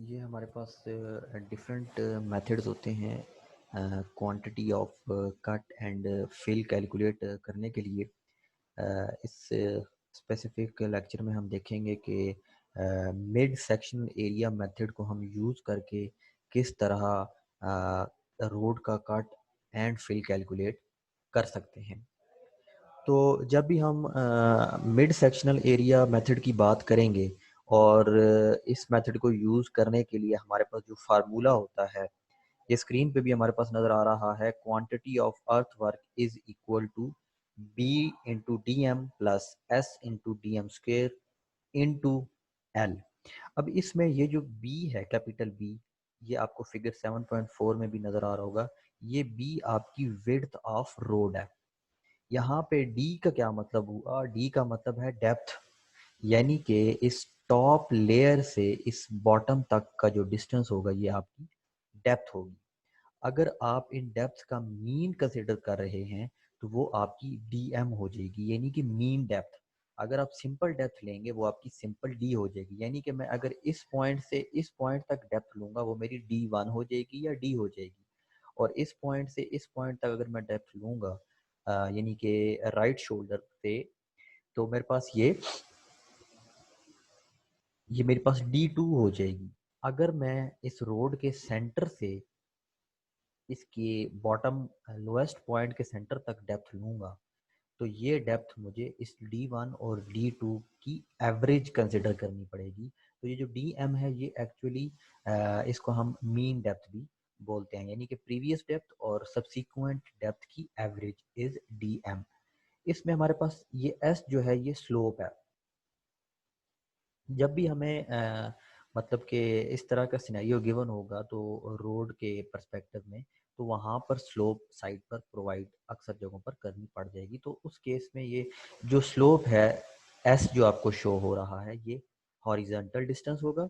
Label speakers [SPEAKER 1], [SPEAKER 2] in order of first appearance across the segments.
[SPEAKER 1] ये हमारे पास different methods होते हैं quantity of cut and fill calculate करने के लिए। इस स्पेसिफिक लेक्चर में हम देखेंगे कि मिड सेक्शन एरिया मेथड को हम यूज़ करके किस तरह रोड का कट एंड फिल कैलकुलेट कर सकते हैं। तो जब भी हम मिड सेक्शनल एरिया मेथड की बात करेंगे और इस मेथड को यूज़ करने के लिए हमारे पास जो फार्मूला होता है, ये स्क्रीन पे भी हमारे पास नज़र आ रहा है। Quantity of earth work is equal to b into d m plus s into d m square into l. अब इसमें ये जो बी है, कैपिटल बी, ये आपको फिगर 7.4 में भी नज़र आ रहा होगा। ये बी आपकी विड्थ ऑफ रोड है। यहाँ पे डी का क्या मतलब हुआ? डी का मतलब है डेप्थ, यानी कि इस टॉप लेयर से इस बॉटम तक का जो डिस्टेंस होगा ये आपकी डेप्थ होगी। अगर आप इन डेप्थ का मीन कंसिडर कर रहे हैं तो वो आपकी डीएम हो जाएगी, यानी कि मीन डेप्थ। अगर आप सिंपल डेप्थ लेंगे वो आपकी सिंपल डी हो जाएगी, यानी कि मैं अगर इस पॉइंट से इस पॉइंट तक डेप्थ लूंगा वो मेरी डी वन हो जाएगी या डी हो जाएगी। और इस पॉइंट से इस पॉइंट तक अगर मैं डेप्थ लूंगा यानी कि राइट शोल्डर पे, तो मेरे पास ये मेरे पास D2 हो जाएगी। अगर मैं इस रोड के सेंटर से इसके बॉटम लोएस्ट पॉइंट के सेंटर तक डेप्थ लूंगा तो ये डेप्थ मुझे इस D1 और D2 की एवरेज कंसिडर करनी पड़ेगी। तो ये जो DM है ये एक्चुअली इसको हम मीन डेप्थ भी बोलते हैं, यानी कि प्रीवियस डेप्थ और सब्सिक्वेंट डेप्थ की एवरेज इज DM। इसमें हमारे पास ये S जो है ये स्लोप है। जब भी हमें मतलब कि इस तरह का सिनेरियो गिवन होगा तो रोड के पर्सपेक्टिव में, तो वहाँ पर स्लोप साइड पर प्रोवाइड अक्सर जगहों पर करनी पड़ जाएगी। तो उस केस में ये जो स्लोप है एस जो आपको शो हो रहा है ये हॉरिजॉन्टल डिस्टेंस होगा,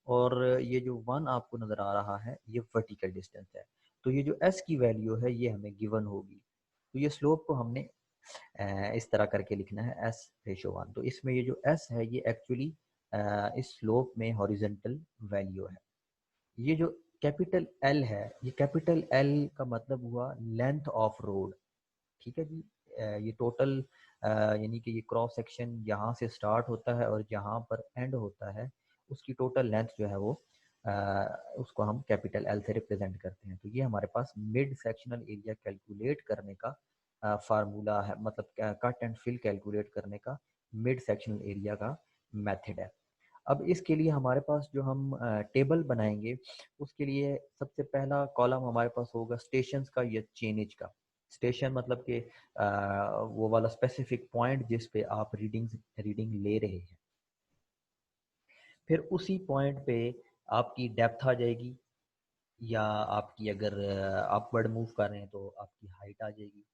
[SPEAKER 1] और ये जो वन आपको नज़र आ रहा है ये वर्टिकल डिस्टेंस है। तो ये जो एस की वैल्यू है ये हमें गिवन होगी। तो ये स्लोप को हमने इस तरह करके लिखना है S/1। तो इसमें ये जो S है ये एक्चुअली इस स्लोप में हॉरिजॉन्टल वैल्यू है। ये जो कैपिटल L है, ये कैपिटल L का मतलब हुआ लेंथ ऑफ रोड। ठीक है जी। ये टोटल यानी कि ये क्रॉस सेक्शन यहाँ से स्टार्ट होता है और जहाँ पर एंड होता है उसकी टोटल लेंथ जो है वो उसको हम कैपिटल L से रिप्रेजेंट करते हैं। तो ये हमारे पास मिड सेक्शनल एरिया कैलकुलेट करने का फार्मूला है, मतलब कट एंड फिल कैलकुलेट करने का मिड सेक्शनल एरिया का मेथड है। अब इसके लिए हमारे पास जो हम टेबल बनाएंगे उसके लिए सबसे पहला कॉलम हमारे पास होगा स्टेशंस का या चेनेज का। स्टेशन मतलब कि वो वाला स्पेसिफिक पॉइंट जिस पे आप रीडिंग ले रहे हैं। फिर उसी पॉइंट पे आपकी डेप्थ आ जाएगी, या आपकी अगर अपवर्ड मूव कर रहे हैं तो आपकी हाइट आ जाएगी।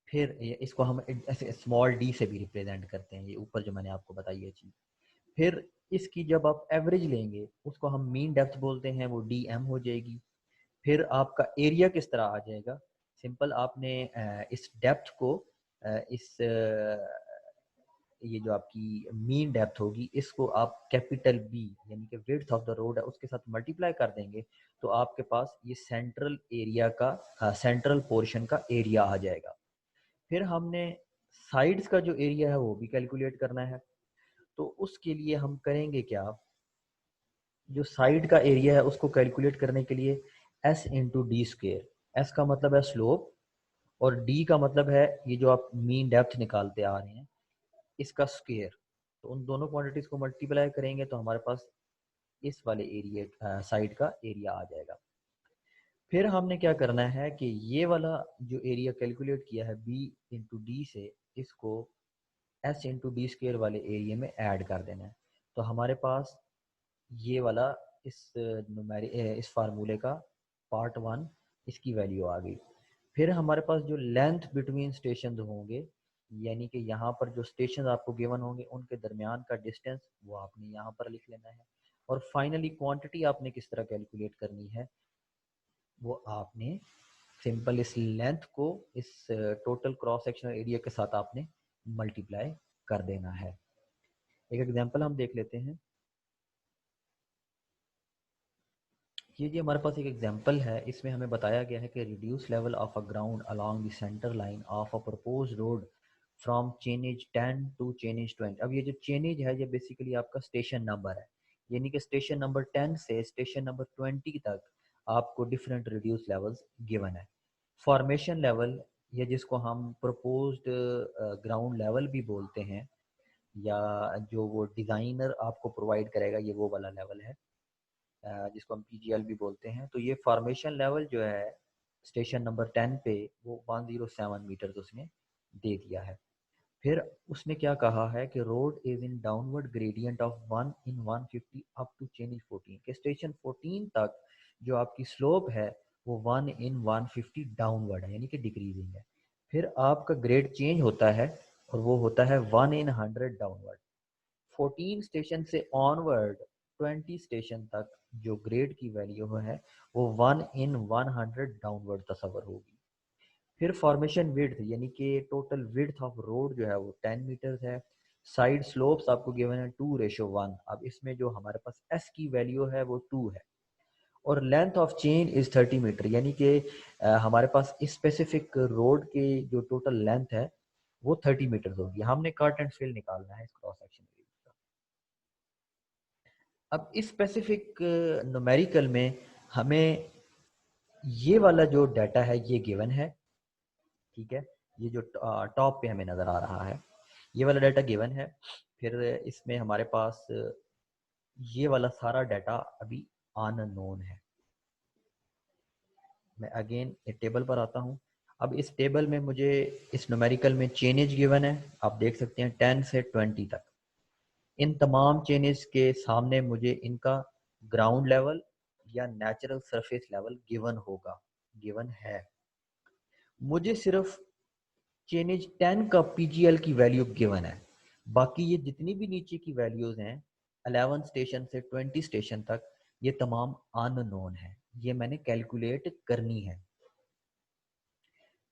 [SPEAKER 1] फिर इसको हम ऐसे स्मॉल डी से भी रिप्रेजेंट करते हैं, ये ऊपर जो मैंने आपको बताई है चीज़। फिर इसकी जब आप एवरेज लेंगे उसको हम मीन डेप्थ बोलते हैं, वो DM हो जाएगी। फिर आपका एरिया किस तरह आ जाएगा? सिंपल, आपने इस डेप्थ को इस ये जो आपकी मीन डेप्थ होगी इसको आप कैपिटल B यानी कि विड्थ ऑफ द रोड है उसके साथ मल्टीप्लाई कर देंगे तो आपके पास ये सेंट्रल एरिया का सेंट्रल पोर्शन का एरिया आ जाएगा। फिर हमने साइड्स का जो एरिया है वो भी कैलकुलेट करना है। तो उसके लिए हम करेंगे क्या? जो साइड का एरिया है उसको कैलकुलेट करने के लिए S into D square. S का मतलब है स्लोप और डी का मतलब है ये जो आप मीन डेप्थ निकालते आ रहे हैं इसका स्क्वेयर। तो उन दोनों क्वांटिटीज को मल्टीप्लाई करेंगे तो हमारे पास इस वाले एरिया साइड का एरिया आ जाएगा। फिर हमने क्या करना है कि ये वाला जो एरिया कैलकुलेट किया है B इंटू डी से, इसको S इंटू डी स्क्वेयर वाले एरिया में ऐड कर देना है। तो हमारे पास ये वाला इस फार्मूले का पार्ट 1 इसकी वैल्यू आ गई। फिर हमारे पास जो लेंथ बिटवीन स्टेशन होंगे, यानी कि यहाँ पर जो स्टेशन आपको गिवन होंगे उनके दरमियान का डिस्टेंस वो आपने यहाँ पर लिख लेना है। और फाइनली क्वांटिटी आपने किस तरह कैलकुलेट करनी है, वो आपने सिंपल इस लेंथ को इस टोटल क्रॉस सेक्शनल एरिया के साथ आपने मल्टीप्लाई कर देना है। एक एग्जांपल हम देख लेते हैं। ये हमारे पास एक एग्जांपल है, इसमें हमें बताया गया है कि reduce level of a ground along the centre line of a propose road from chainage 10 to chainage 20। अब ये जो चेनेज है ये बेसिकली आपका स्टेशन नंबर है, यानी कि स्टेशन नंबर 10 से स्टेशन नंबर 20 तक आपको डिफरेंट रिड्यूस लेवल्स गिवन है। फॉर्मेशन लेवल, ये जिसको हम प्रपोज्ड ग्राउंड लेवल भी बोलते हैं, या जो वो डिज़ाइनर आपको प्रोवाइड करेगा, ये वो वाला लेवल है जिसको हम पीजीएल भी बोलते हैं। तो ये फॉर्मेशन लेवल जो है स्टेशन नंबर 10 पे वो 107 मीटर उसने दे दिया है। फिर उसने क्या कहा है कि road is in downward gradient of 1 in 150 up to change 14, के स्टेशन 14 तक जो आपकी स्लोप है वो 1 इन 150 डाउनवर्ड है, यानी कि डिक्रीजिंग है। फिर आपका ग्रेड चेंज होता है और वो होता है 1 इन 100 डाउनवर्ड। 14 स्टेशन से ऑनवर्ड 20 स्टेशन तक जो ग्रेड की वैल्यू है वो 1 इन 100 डाउनवर्ड तस्वर होगी। फिर फॉर्मेशन विड्थ, यानी कि टोटल विड्थ ऑफ रोड जो है वो 10 मीटर्स है। साइड स्लोप्स आपको गिवन है 2:1। अब इसमें जो हमारे पास एस की वैल्यू है वो 2 है। और length of chain is 30 metre, यानी कि हमारे पास स्पेसिफिक रोड के जो टोटल लेंथ है वो 30 मीटर होगी। हमने कट एंड फिल निकालना है इस क्रॉस सेक्शन का। अब इस स्पेसिफिक न्यूमेरिकल में हमें ये वाला जो डाटा है ये गिवन है, ठीक है। ये जो टॉप पे हमें नज़र आ रहा है ये वाला डाटा गिवन है। फिर इसमें हमारे पास ये वाला सारा डाटा अभी अननोन है। मैं अगेन एक टेबल पर आता हूँ। अब इस टेबल में मुझे इस न्यूमेरिकल में चेनेज गिवन है, आप देख सकते हैं 10 से 20 तक। इन तमाम चेनेज के सामने मुझे इनका ग्राउंड लेवल या नेचुरल सरफेस लेवल गिवन होगा, गिवन है। मुझे सिर्फ चेनेज 10 का पीजीएल की वैल्यू गिवन है, बाकी ये जितनी भी नीचे की वैल्यूज हैं 11 स्टेशन से 20 स्टेशन तक ये तमाम अननोन है, ये मैंने कैलकुलेट करनी है।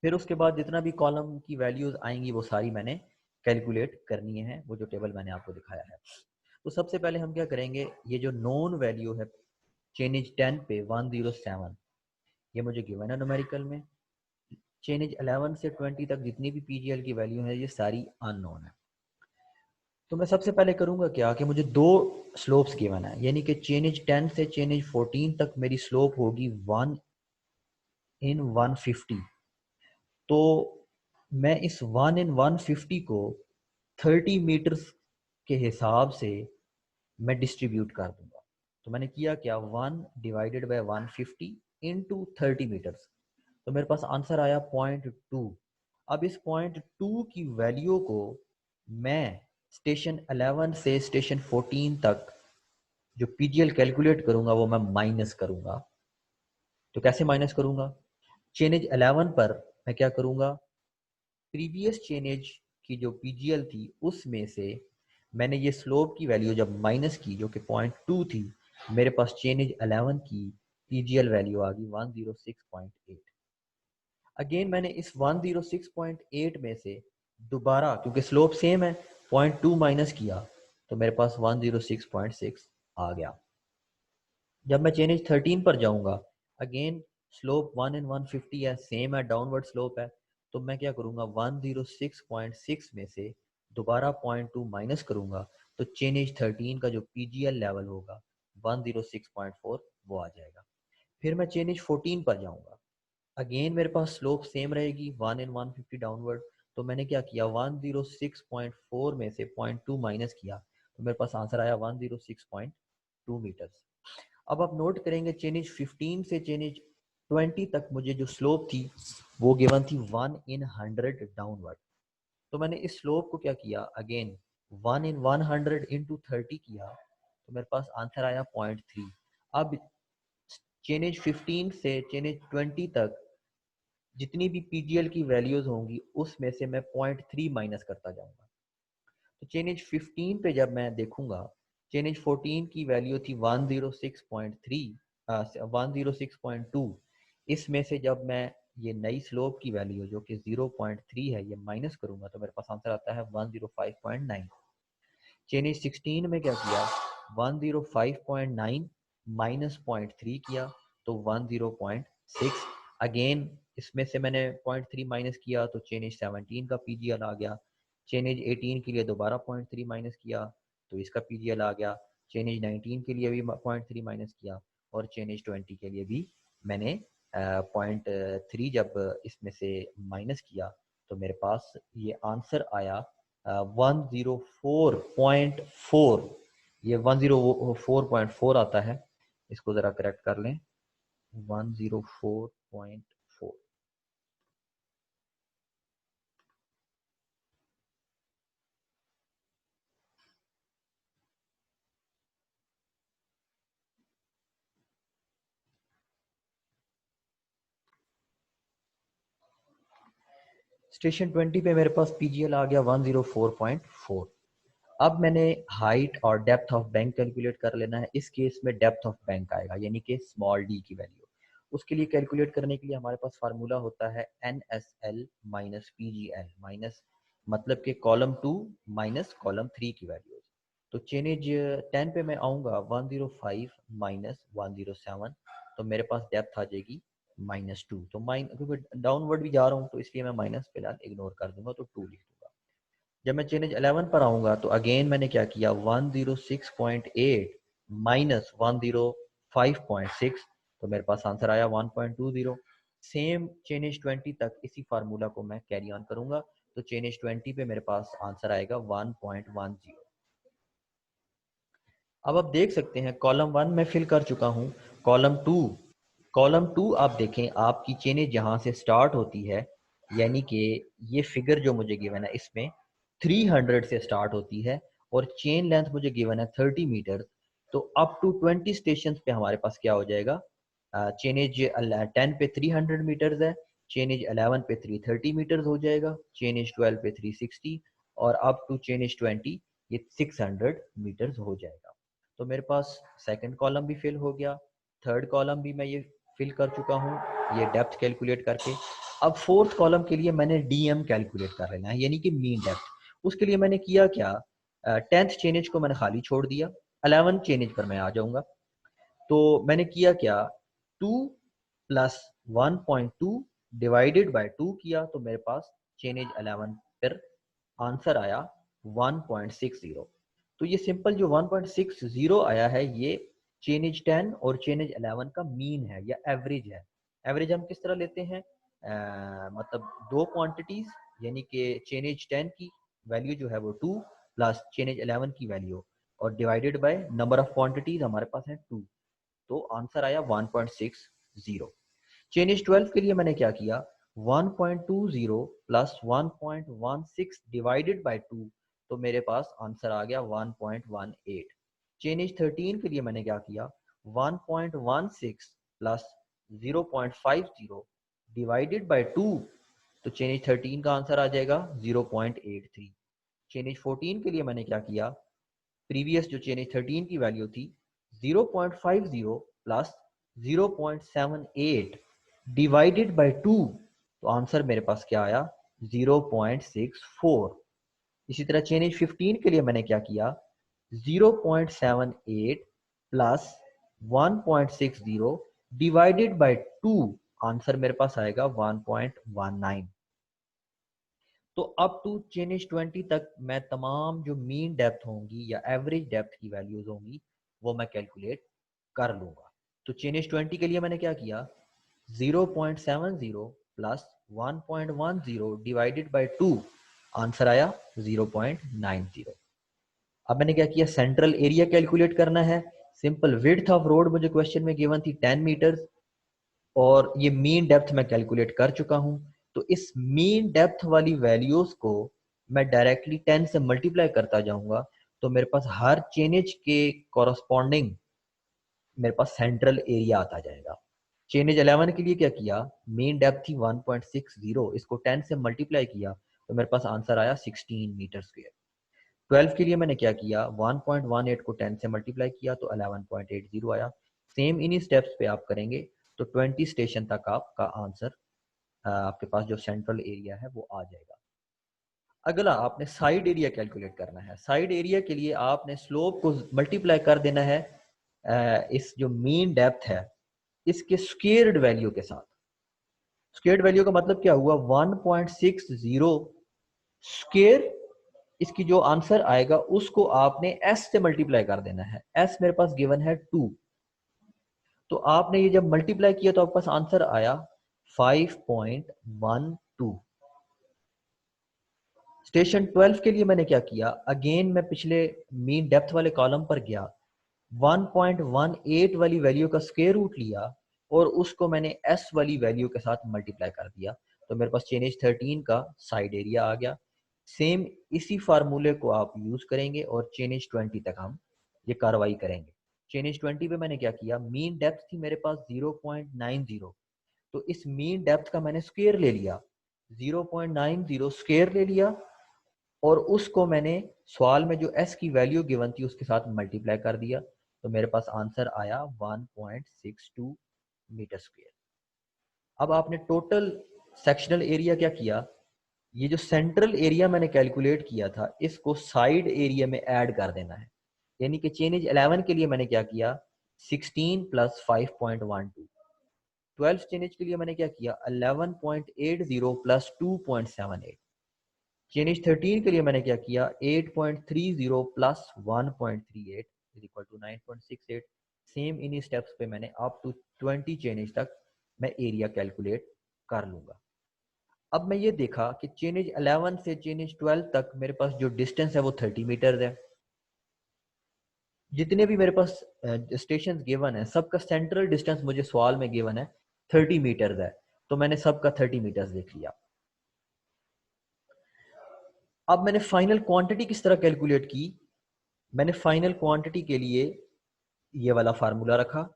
[SPEAKER 1] फिर उसके बाद जितना भी कॉलम की वैल्यूज आएंगी वो सारी मैंने कैलकुलेट करनी है, वो जो टेबल मैंने आपको दिखाया है। तो सबसे पहले हम क्या करेंगे, ये जो नोन वैल्यू है चेनेज 10 पे 107 ये मुझे गिवन है न्यूमेरिकल में। चेनेज 11 से 20 तक जितनी भी पीजीएल की वैल्यू है ये सारी अननोन है। तो मैं सबसे पहले करूंगा क्या कि मुझे दो स्लोप्स गिवन है, यानी कि चेनेज 10 से चेनेज 14 तक मेरी स्लोप होगी 1 इन 150। तो मैं इस 1 इन 150 को 30 मीटर्स के हिसाब से मैं डिस्ट्रीब्यूट कर दूंगा। तो मैंने किया क्या, 1 डिवाइडेड बाय 150 इंटू 30 मीटर्स, तो मेरे पास आंसर आया 0.2। अब इस 0.2 की वैल्यू को मैं स्टेशन 11 से स्टेशन 14 तक जो पीजीएल कैलकुलेट करूंगा वो मैं माइनस करूंगा। तो कैसे माइनस करूंगा, चेनेज 11 पर मैं क्या करूंगा, प्रीवियस चेनेज की जो पीजीएल थी उसमें से मैंने ये स्लोप की वैल्यू जब माइनस की जो कि 0.2 थी, मेरे पास चेनेज 11 की पीजीएल वैल्यू आ गई 106.8। अगेन मैंने इस 106.8 में से दोबारा, क्योंकि स्लोप सेम है, 0.2 माइनस किया तो मेरे पास 106.6 आ गया। जब मैं चेनेज 13 पर जाऊंगा, अगेन स्लोप 1 इन 150 है, सेम है, डाउनवर्ड स्लोप है। तो मैं क्या करूंगा, 106.6 में से दोबारा 0.2 माइनस करूंगा तो चेनेज 13 का जो पीजीएल लेवल होगा 106.4 वो आ जाएगा। फिर मैं चेनेज 14 पर जाऊंगा, अगेन मेरे पास स्लोप सेम रहेगी 1 इन 150 डाउनवर्ड। तो मैंने क्या किया, 106.4 में से 0.2 माइनस किया तो मेरे पास आंसर आया 106.2 मीटर्स। अब आप नोट करेंगे चेनेज 15 से चेनेज 20 तक मुझे जो स्लोप थी वो गिवन थी 1 इन 100 डाउनवर्ड। तो मैंने इस स्लोप को क्या किया, अगेन 1 इन 100 इंटू 30 किया तो मेरे पास आंसर आया 0.3। अब चेनेज 15 से चेनेज 20 तक जितनी भी पीजीएल की वैल्यूज होंगी उसमें से मैं 0.3 माइनस करता जाऊंगा। तो चेनेज 15 पे जब मैं देखूंगा, चेनेज 14 की वैल्यू थी 106.3 106.2, इसमें से जब मैं ये नई स्लोप की वैल्यू जो कि 0.3 है ये माइनस करूंगा तो मेरे पास आंसर आता है 105.9। चेनेज 16 में क्या किया, 105.9 -0.3 किया तो 10.6। अगेन इसमें से मैंने 0.3 माइनस किया तो चेन एज 17 का पीजीएल आ गया। चेन एज 18 के लिए दोबारा 0.3 माइनस किया तो इसका पीजीएल आ गया। चेन एज 19 के लिए भी 0.3 माइनस किया और चेन एज 20 के लिए भी मैंने 0.3 जब इसमें से माइनस किया तो मेरे पास ये आंसर आया 104.4। ये 104.4 आता है। इसको ज़रा करेक्ट कर लें, 104.4। स्टेशन 20 पे मेरे पास पीजीएल आ गया 104.4। अब मैंने हाइट और डेप्थ ऑफ बैंक कैलकुलेट कर लेना है। इस केस में डेप्थ ऑफ बैंक आएगा यानी कि स्मॉल डी की वैल्यू। उसके लिए कैलकुलेट करने के लिए हमारे पास फार्मूला होता है NSL माइनस PGL माइनस मतलब कि कॉलम 2 माइनस कॉलम 3 की वैल्यूज। तो चेनेज 10 पे मैं आऊँगा 105 माइनस 107 तो मेरे पास डेप्थ आ जाएगी -2। तो क्योंकि डाउनवर्ड भी जा रहा हूँ तो इसलिए मैं माइनस फिलहाल इग्नोर कर दूंगा तो 2 लिख दूंगा। जब मैं चेनेज 11 पर आऊँगा तो अगेन मैंने क्या किया 106.8 माइनस 105.6 तो मेरे पास आंसर आया 1.20। सेम चेनेज 20 तक इसी फार्मूला को मैं कैरी ऑन करूंगा तो चेनेज 20 पे मेरे पास आंसर आएगा 1.10। अब आप देख सकते हैं कॉलम 1 में फिल कर चुका हूं। कॉलम 2 आप देखें, आपकी चेनेज जहां से स्टार्ट होती है यानी कि ये फिगर जो मुझे गिवन है इसमें 300 से स्टार्ट होती है और चेन लेंथ मुझे गिवन है 30 मीटर। तो अप टू 20 स्टेशन पे हमारे पास क्या हो जाएगा, चेनेज 10 पे 300 मीटर्स है, चेनेज 11 पे 330 मीटर्स हो जाएगा, चेनेज 12 पे 360 और अप टू चेनेज 20 ये 600 मीटर्स हो जाएगा। तो मेरे पास सेकंड कॉलम भी फिल हो गया, थर्ड कॉलम भी मैं ये फिल कर चुका हूँ ये डेप्थ कैलकुलेट करके। अब फोर्थ कॉलम के लिए मैंने डीएम कैलकुलेट कर लेना है यानी कि मीन डेप्थ। उसके लिए मैंने किया क्या, 10th चेनेज को मैंने खाली छोड़ दिया, 11th चेनेज पर मैं आ जाऊंगा। तो मैंने किया क्या, 2 प्लस 1.2 डिवाइडेड बाय 2 किया तो मेरे पास चेनेज 11 पर आंसर आया 1.60। तो ये सिंपल जो 1.60 आया है ये चेनेज 10 और चेनेज 11 का मीन है या एवरेज है। एवरेज हम किस तरह लेते हैं, मतलब दो क्वांटिटीज यानी कि चेनेज 10 की वैल्यू जो है वो 2 प्लस चेनेज 11 की वैल्यू और divided by number of quantities हमारे पास है 2। तो आंसर आया 1.60। चेनेज 12 के लिए मैंने क्या किया, 1.20 प्लस 1.16 डिवाइडेड बाय 2 तो मेरे पास आंसर आ गया 1.18। चेनेज 13 के लिए मैंने क्या किया, 1.16 प्लस 0.50 डिवाइडेड बाय 2 तो चेनेज 13 का आंसर आ जाएगा 0.83। चेनेज 14 के लिए मैंने क्या किया, प्रीवियस जो चेनेज 13 की वैल्यू थी 0.50 प्लस 0.78 डिवाइडेड बाय 2 तो आंसर मेरे पास क्या आया 0.64। इसी तरह चेनेज 15 के लिए मैंने क्या किया, 0.78 प्लस 1.60 डिवाइडेड बाय 2 आंसर मेरे पास आएगा 1.19। तो अप टू चेनेज 20 तक मैं तमाम जो मीन डेप्थ होंगी या एवरेज डेप्थ की वैल्यूज होंगी वो मैं कैलकुलेट कर लूंगा। तो चेनेज 20 के लिए मैंने क्या किया, 0.70 प्लस 1.10 डिवाइडेड बाय 2 आंसर आया 0.90। अब मैंने क्या किया, सेंट्रल एरिया कैलकुलेट करना है। सिंपल, विड्थ ऑफ रोड मुझे क्वेश्चन में गिवन थी 10 मीटर और ये मीन डेप्थ मैं कैलकुलेट कर चुका हूं। तो इस मीन डेप्थ वाली वैल्यूज को मैं डायरेक्टली 10 से मल्टीप्लाई करता जाऊंगा तो मेरे पास हर चेनेज के कॉरस्पॉन्डिंग मेरे पास सेंट्रल एरिया आता जाएगा। चेनेज 11 के लिए क्या किया, मेन डेप्थ थी 1.60, इसको 10 से मल्टीप्लाई किया तो मेरे पास आंसर आया 16 मीटर स्क्वायर। 12 के लिए मैंने क्या किया, 1.18 को 10 से मल्टीप्लाई किया तो 11.80 आया। सेम इन्हीं स्टेप्स पे आप करेंगे तो 20 स्टेशन तक आपका आंसर आपके पास जो सेंट्रल एरिया है वो आ जाएगा। अगला आपने साइड एरिया कैलकुलेट करना है। साइड एरिया के लिए आपने स्लोप को मल्टीप्लाई कर देना है इस जो मीन डेप्थ है इसके स्क्वेयर्ड वैल्यू के साथ। स्क्वेयर्ड वैल्यू का मतलब क्या हुआ, 1.60 स्क्वेयर, इसकी जो आंसर आएगा उसको आपने एस से मल्टीप्लाई कर देना है। एस मेरे पास गिवन है 2, तो आपने ये जब मल्टीप्लाई किया तो आपके पास आंसर आया 5.12। स्टेशन 12 के लिए मैंने क्या किया, अगेन मैं पिछले मीन डेप्थ वाले कॉलम पर गया, 1.18 वाली वैल्यू का स्क्वायर रूट लिया और उसको मैंने एस वाली वैल्यू के साथ मल्टीप्लाई कर दिया, तो मेरे पास चेन एज 13 का साइड एरिया आ गया। सेम इसी फार्मूले को आप यूज करेंगे और चेन एज 20 तक हम ये कार्रवाई करेंगे। चेन एज 20 पे मैंने क्या किया, मीन डेप्थ थी मेरे पास 0.90, तो इस मीन डेप्थ का मैंने स्क्वायर ले लिया, 0.90 स्क्वायर ले लिया और उसको मैंने सवाल में जो एस की वैल्यू गिवन थी उसके साथ मल्टीप्लाई कर दिया, तो मेरे पास आंसर आया 1.62 मीटर स्क्वायर। अब आपने टोटल सेक्शनल एरिया क्या किया, ये जो सेंट्रल एरिया मैंने कैलकुलेट किया था इसको साइड एरिया में ऐड कर देना है। यानी कि चेन एज 11 के लिए मैंने क्या किया, 16 प्लस 5.12। 12 चेन एज के लिए मैंने क्या किया, 11.80 प्लस 2.78। चेन एज 13 के लिए मैंने क्या किया, 8.30 plus 1.38 is equal to 9.68। Same इन्हीं स्टेप्स पे मैंने अप टू 20 चेन एज तक मैं एरिया कैलकुलेट कर लूंगा। अब मैं ये देखा कि चेन एज 11 से चेन एज 12 तक मेरे पास जो डिस्टेंस है वो 30 मीटर है। जितने भी मेरे पास स्टेशन गिवन है सबका सेंट्रल डिस्टेंस मुझे सवाल में गिवन है 30 मीटर है, तो मैंने सबका 30 मीटर देख लिया। अब मैंने फाइनल क्वांटिटी किस तरह कैलकुलेट की, मैंने फाइनल क्वांटिटी के लिए ये वाला फार्मूला रखा,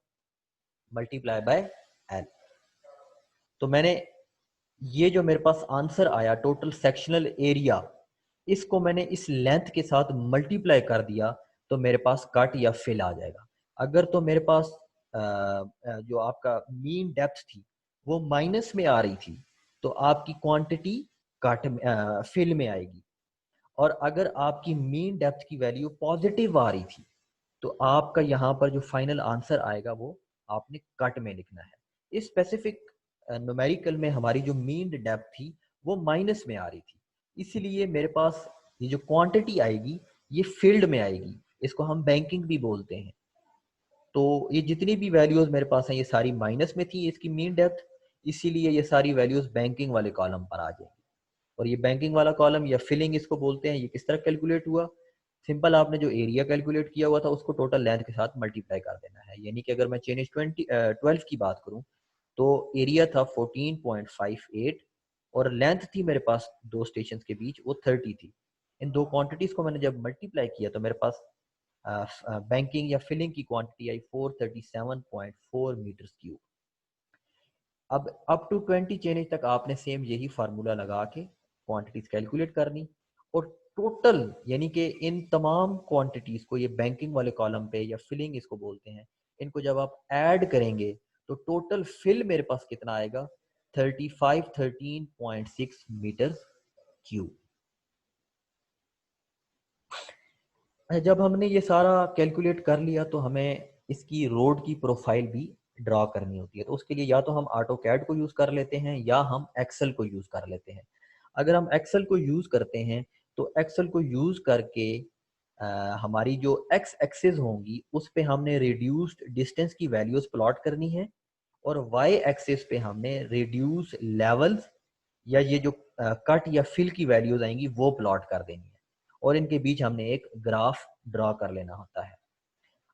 [SPEAKER 1] मल्टीप्लाई बाय एल। तो मैंने ये जो मेरे पास आंसर आया टोटल सेक्शनल एरिया, इसको मैंने इस लेंथ के साथ मल्टीप्लाई कर दिया तो मेरे पास कट या फिल आ जाएगा। अगर तो मेरे पास जो आपका मीन डेप्थ थी वो माइनस में आ रही थी तो आपकी क्वांटिटी कट फिल में आएगी, और अगर आपकी मीन डेप्थ की वैल्यू पॉजिटिव आ रही थी तो आपका यहाँ पर जो फाइनल आंसर आएगा वो आपने कट में लिखना है। इस स्पेसिफिक न्यूमेरिकल में हमारी जो मीन डेप्थ थी वो माइनस में आ रही थी, इसीलिए मेरे पास ये जो क्वांटिटी आएगी ये फील्ड में आएगी, इसको हम बैंकिंग भी बोलते हैं। तो ये जितनी भी वैल्यूज मेरे पास हैं ये सारी माइनस में थी इसकी मीन डेप्थ, इसीलिए ये सारी वैल्यूज बैंकिंग वाले कॉलम पर आ जाएंगी। और ये बैंकिंग वाला कॉलम या फिलिंग इसको बोलते हैं, ये किस तरह कैलकुलेट हुआ, सिंपल आपने जो एरिया कैलकुलेट किया हुआ था उसको टोटल लेंथ के साथ मल्टीप्लाई कर देना है। यानी कि अगर मैं चेन एज 12 की बात करूं तो एरिया था 14.58 और लेंथ थी मेरे पास दो स्टेशन के बीच वो 30 थी। इन दो क्वांटिटीज को मैंने जब मल्टीप्लाई किया तो मेरे पास बैंकिंग या फिलिंग की क्वांटिटी आई 437.4 मीटर क्यूब। अब अप टू 20 चेनेज तक आपने सेम यही फार्मूला लगा के क्वांटिटीज कैलकुलेट करनी, और टोटल यानी कि इन तमाम क्वांटिटीज को ये बैंकिंग वाले कॉलम पे या फिलिंग इसको बोलते हैं, इनको जब आप ऐड करेंगे तो टोटल फिल मेरे पास कितना आएगा, 13.6 मीटर क्यूब। जब हमने ये सारा कैलकुलेट कर लिया तो हमें इसकी रोड की प्रोफाइल भी ड्रॉ करनी होती है, तो उसके लिए या तो हम ऑटो कैड को यूज कर लेते हैं या हम एक्सेल को यूज कर लेते हैं। अगर हम एक्सेल को यूज करते हैं तो एक्सेल को यूज करके हमारी जो एक्स एक्सिस होंगी उस पे हमने रिड्यूस्ड डिस्टेंस की वैल्यूज प्लॉट करनी है, और वाई एक्सिस पे हमने रिड्यूस लेवल्स या ये जो कट या फिल की वैल्यूज आएंगी वो प्लॉट कर देनी है, और इनके बीच हमने एक ग्राफ ड्रॉ कर लेना होता है।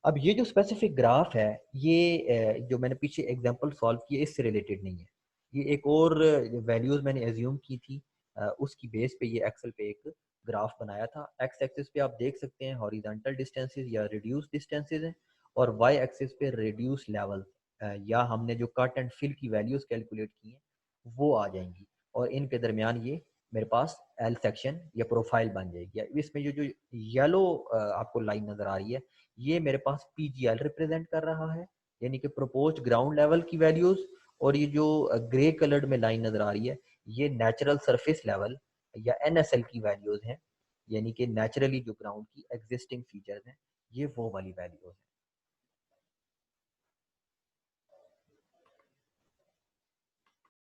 [SPEAKER 1] अब ये जो स्पेसिफिक ग्राफ है ये जो मैंने पीछे एग्जांपल सॉल्व किए इससे रिलेटेड नहीं है, ये एक और वैल्यूज मैंने एज्यूम की थी उसकी बेस पे ये एक्सेल पे एक ग्राफ बनाया था। एक्स एक्सिस पे आप देख सकते हैं हॉरिजॉन्टल डिस्टेंसेस या रिड्यूस डिस्टेंसेस हैं, और वाई एक्सिस पे रिड्यूस लेवल या हमने जो कट एंड फिल की वैल्यूज कैलकुलेट की हैं वो आ जाएंगी, और इनके दरमियान ये मेरे पास एल सेक्शन या प्रोफाइल बन जाएगी। इसमें जो जो येलो आपको लाइन नजर आ रही है ये मेरे पास पीजीएल रिप्रेजेंट कर रहा है, यानी कि प्रोपोज्ड ग्राउंड लेवल की वैल्यूज, और ये जो ग्रे कलर्ड में लाइन नजर आ रही है ये नेचुरल सरफेस लेवल या एनएसएल की वैल्यूज हैं, यानी कि नेचुरली जो ग्राउंड की एग्जिस्टिंग फीचर्स हैं ये वो वाली वैल्यूज हैं।